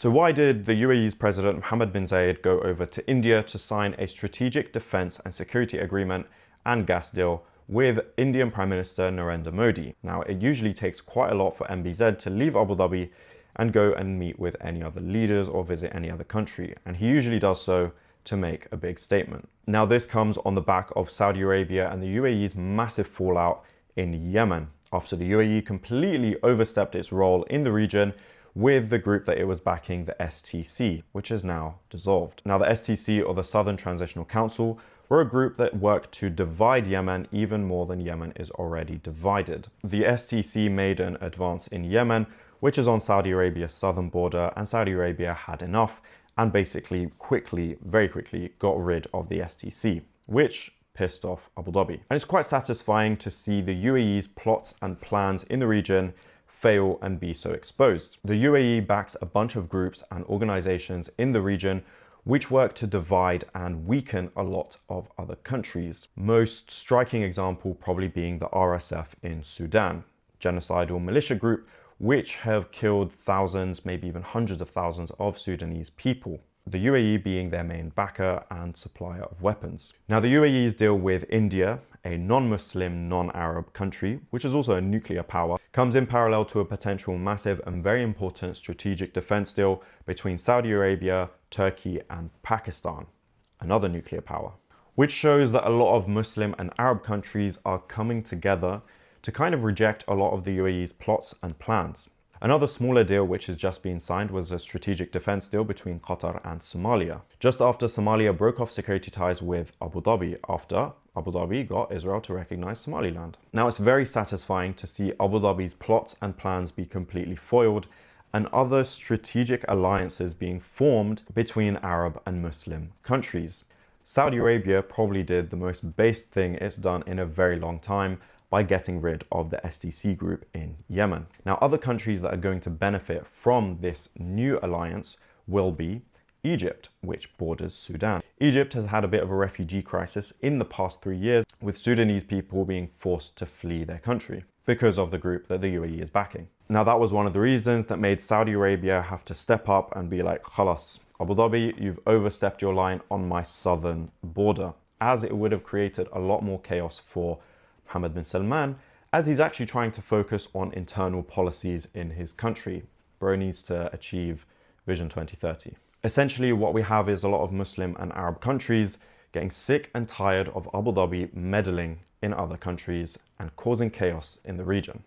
So why did the UAE's President Mohammed bin Zayed go over to India to sign a strategic defense and security agreement and gas deal with Indian Prime Minister Narendra Modi? Now, it usually takes quite a lot for MBZ to leave Abu Dhabi and go and meet with any other leaders or visit any other country, and he usually does so to make a big statement. Now, this comes on the back of Saudi Arabia and the UAE's massive fallout in Yemen after the UAE completely overstepped its role in the region with the group that it was backing, the STC, which is now dissolved. Now, the STC, or the Southern Transitional Council, were a group that worked to divide Yemen even more than Yemen is already divided. The STC made an advance in Yemen, which is on Saudi Arabia's southern border, and Saudi Arabia had enough and basically very quickly got rid of the STC, which pissed off Abu Dhabi. And it's quite satisfying to see the UAE's plots and plans in the region fail and be so exposed. The UAE backs a bunch of groups and organizations in the region which work to divide and weaken a lot of other countries. Most striking example probably being the RSF in Sudan, genocidal militia group which have killed thousands, maybe even hundreds of thousands of Sudanese people, the UAE being their main backer and supplier of weapons. Now, the UAE's deal with India, a non-Muslim, non-Arab country, which is also a nuclear power, comes in parallel to a potential massive and very important strategic defense deal between Saudi Arabia, Turkey, and Pakistan, another nuclear power, which shows that a lot of Muslim and Arab countries are coming together to kind of reject a lot of the UAE's plots and plans. Another smaller deal which has just been signed was a strategic defense deal between Qatar and Somalia, just after Somalia broke off security ties with Abu Dhabi after Abu Dhabi got Israel to recognize Somaliland. Now, it's very satisfying to see Abu Dhabi's plots and plans be completely foiled and other strategic alliances being formed between Arab and Muslim countries. Saudi Arabia probably did the most base thing it's done in a very long time by getting rid of the STC group in Yemen. Now, other countries that are going to benefit from this new alliance will be Egypt, which borders Sudan. Egypt has had a bit of a refugee crisis in the past 3 years, with Sudanese people being forced to flee their country because of the group that the UAE is backing. Now, that was one of the reasons that made Saudi Arabia have to step up and be like, khalas, Abu Dhabi, you've overstepped your line on my southern border, as it would have created a lot more chaos for Mohammed bin Salman, as he's actually trying to focus on internal policies in his country. Bro needs to achieve Vision 2030. Essentially, what we have is a lot of Muslim and Arab countries getting sick and tired of Abu Dhabi meddling in other countries and causing chaos in the region.